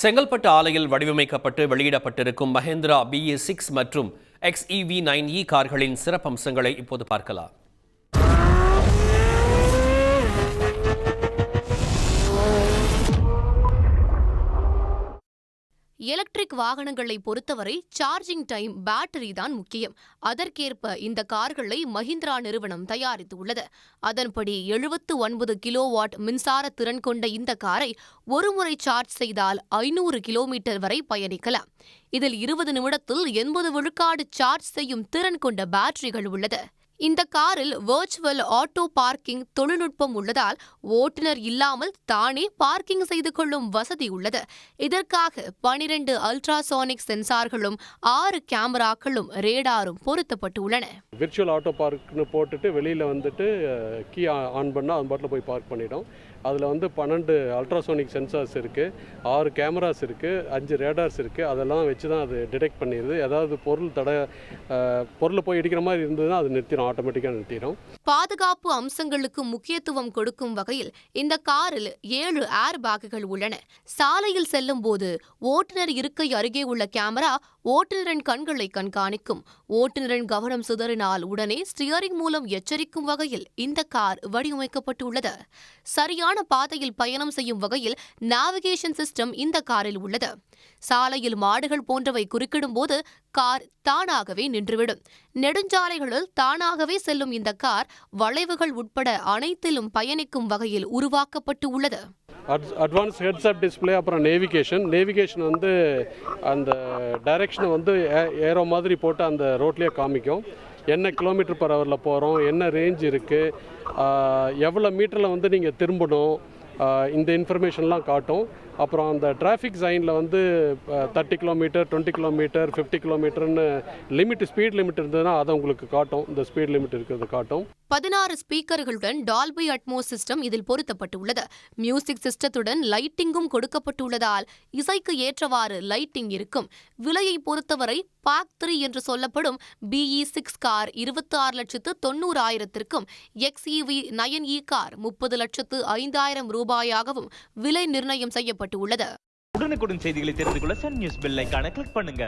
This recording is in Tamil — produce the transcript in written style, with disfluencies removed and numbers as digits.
செங்கல்பட்டு ஆலையில் வடிவமைக்கப்பட்டு வெளியிடப்பட்டிருக்கும் மஹேந்திரா BE6 மற்றும் XEV9E கார்களின் சிறப்பம்சங்களை இப்போது பார்க்கலாம். எலக்ட்ரிக் வாகனங்களை பொறுத்தவரை சார்ஜிங் டைம், பேட்டரி தான் முக்கியம். அதற்கேற்ப இந்த கார்களை மஹிந்திரா நிறுவனம் தயாரித்துள்ளது. அதன்படி 79 கிலோவாட் மின்சார திறன் கொண்ட இந்த காரை ஒருமுறை சார்ஜ் செய்தால் 500 கிலோமீட்டர் வரை பயணிக்கலாம். இதில் 20 நிமிடத்தில் 80 விழுக்காடு சார்ஜ் செய்யும் திறன் கொண்ட பேட்டரிகள் உள்ளது. இந்த காரில் வெர்ச்சுவல் ஆட்டோ பார்க்கிங் தொழில்நுட்பம் உள்ளதால் ஓட்டுநர் இல்லாமல் தானே பார்க்கிங் செய்து கொள்ளும் வசதி உள்ளது. இதற்காக 12 அல்ட்ராசானிக் சென்சார்களும் 6 கேமராக்களும் ரேடாரும் பொருத்தப்பட்டுள்ளன. விர்ச்சுவல் ஆட்டோ பார்க்னு போட்டுட்டு வெளியில் வந்துட்டு கீ ஆன் பண்ணால் அது பாட்டில் போய் பார்க் பண்ணிடும். அதில் 12 அல்ட்ராசோனிக் சென்சார்ஸ் இருக்குது, 6 கேமராஸ் இருக்குது, 5 ரேடார்ஸ் இருக்குது. அதெல்லாம் வச்சு தான் அது டிடெக்ட் பண்ணிடுது. ஏதாவது பொருள் போய் இடிக்கிற மாதிரி இருந்ததுன்னா அது நிறுத்திடும், ஆட்டோமேட்டிக்காக நிறுத்திடும். பாதுகாப்பு அம்சங்களுக்கு முக்கியத்துவம் கொடுக்கும் வகையில் இந்த காரில் 7 ஏர் பேக்குகள் உள்ளன. சாலையில் செல்லும் போது ஓட்டுநர் இருக்கை அருகே உள்ள கேமரா ஓட்டுநரின் கண்களை கண்காணிக்கும். ஓட்டுநரின் கவனம் சிதறினால் உடனே ஸ்டியரிங் மூலம் எச்சரிக்கும் வகையில் இந்த கார் வடிவமைக்கப்பட்டுள்ளது. சரியான பாதையில் பயணம் செய்யும் வகையில் நேவிகேஷன் சிஸ்டம் இந்த காரில் உள்ளது. சாலையில் மாடுகள் போன்றவை குறுக்கிடும் போது கார் தானாகவே நின்றுவிடும். நெடுஞ்சாலைகளில் தானாகவே செல்லும் இந்த கார் வளைவுகள் உட்பட அனைத்திலும் பயணிக்கும் வகையில் உருவாக்கப்பட்டு உள்ளது. அட்வான்ஸ் ஹெட்ஸ்அப் டிஸ்பிளே, அப்புறம் நேவிகேஷன் அந்த டைரக்ஷனை ஏரோ மாதிரி போட்டு அந்த ரோட்லேயே காமிக்கும். என்ன கிலோமீட்டர் பர் ஹவரில் போகிறோம், என்ன ரேஞ்ச் இருக்குது, எவ்வளோ மீட்டரில் நீங்கள் திரும்பணும், இந்த இன்ஃபர்மேஷன்லாம் காட்டும். அப்புறம் அந்த டிராஃபிக் சைனில் 30 கிலோமீட்டர், 20 கிலோமீட்டர், 50 கிலோமீட்டர்னு ஸ்பீட் லிமிட் இருந்ததுன்னா அதை உங்களுக்கு காட்டும். இந்த ஸ்பீட் லிமிட் இருக்கிறது காட்டும். 16 ஸ்பீக்கர்களுடன் டால்பி அட்மோஸ் சிஸ்டம் இதில் பொருத்தப்பட்டுள்ளது. மியூசிக் சிஸ்டத்துடன் லைட்டிங்கும் கொடுக்கப்பட்டுள்ளதால் இசைக்கு ஏற்றவாறு லைட்டிங் இருக்கும். விலையை பொறுத்தவரை பாக் 3 என்று சொல்லப்படும் BE6 கார் 26,90,000க்கும், XEV9E கார் 30,05,000 ரூபாயாகவும் விலை நிர்ணயம் செய்யப்பட்டுள்ளது. உடனுக்குடன் செய்திகளை தெரிந்து கொள்ள சன் நியூஸ் பெல் ஐகானை கிளிக் பண்ணுங்க.